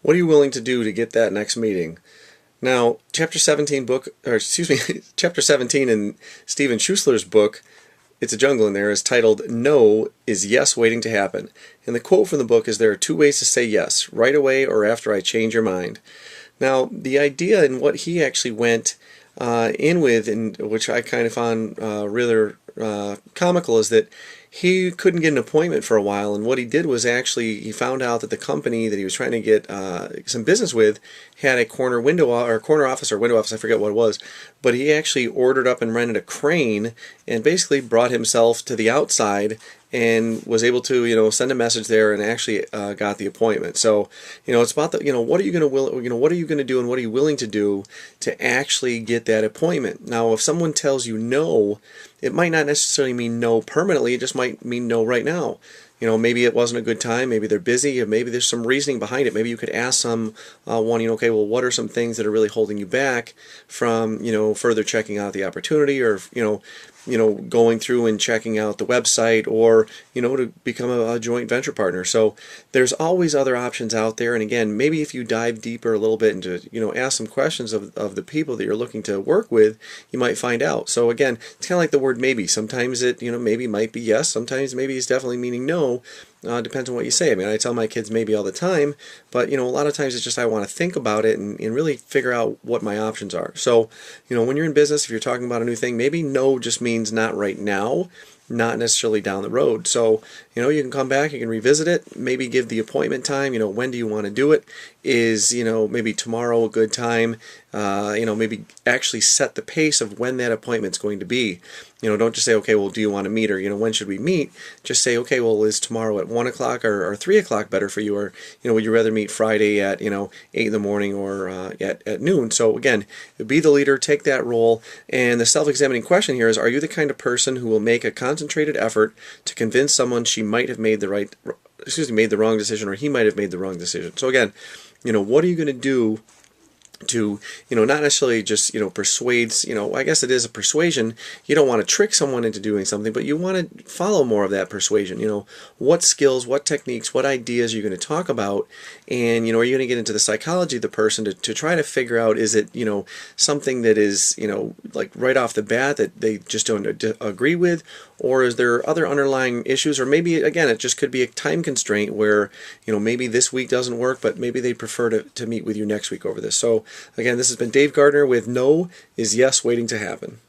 What are you willing to do to get that next meeting? Now, chapter 17 book, or excuse me, chapter 17 in Steven Schussler's book, It's a Jungle in there, is titled No is Yes Waiting to Happen. And the quote from the book is, there are two ways to say yes, right away or after I change your mind. Now, the idea and what he actually went in with, and which I kind of found rather comical, is that he couldn't get an appointment for a while, and what he did was actually he found out that the company that he was trying to get some business with had a corner window or corner office or window office, I forget what it was, but he actually ordered up and rented a crane and basically brought himself to the outside and was able to send a message there and actually got the appointment. So it's about the what are you going to what are you going to do and what are you willing to do to actually get that appointment. Now, if someone tells you no, it might not necessarily mean no permanently. It just might mean no right now. Maybe it wasn't a good time, maybe they're busy, or maybe there's some reasoning behind it. Maybe you could ask someone, okay, well, what are some things that are really holding you back from, further checking out the opportunity, or, going through and checking out the website, or, to become a joint venture partner. So there's always other options out there. And again, maybe if you dive deeper a little bit into, ask some questions of the people that you're looking to work with, you might find out. So again, it's kind of like the word maybe. Sometimes it, maybe might be yes. Sometimes maybe it's definitely meaning no. Depends on what you say. I mean, I tell my kids maybe all the time, but a lot of times it's just I want to think about it and really figure out what my options are. So, when you're in business, if you're talking about a new thing, maybe no just means not right now, not necessarily down the road. So, you can come back, you can revisit it, maybe give the appointment time, when do you want to do it? Is, maybe tomorrow a good time? Maybe actually set the pace of when that appointment's going to be. Don't just say, okay, well, do you want to meet, or, when should we meet? Just say, okay, well, is tomorrow at 1 o'clock or 3 o'clock better for you? Or, would you rather meet Friday at, 8 in the morning or at noon? So again, be the leader, take that role. And the self-examining question here is, are you the kind of person who will make a concentrated effort to convince someone she might have made the wrong decision, or he might have made the wrong decision? So again, what are you going to do to, not necessarily just, persuade, I guess it is a persuasion. You don't want to trick someone into doing something, but you want to follow more of that persuasion. What skills, what techniques, what ideas are you going to talk about? And, are you going to get into the psychology of the person to try to figure out, is it, something that is, like right off the bat that they just don't agree with? Or is there other underlying issues? Or maybe, again, it just could be a time constraint where, maybe this week doesn't work, but maybe they prefer to meet with you next week over this. So again, this has been Dave Gardner with No is Yes Waiting to Happen.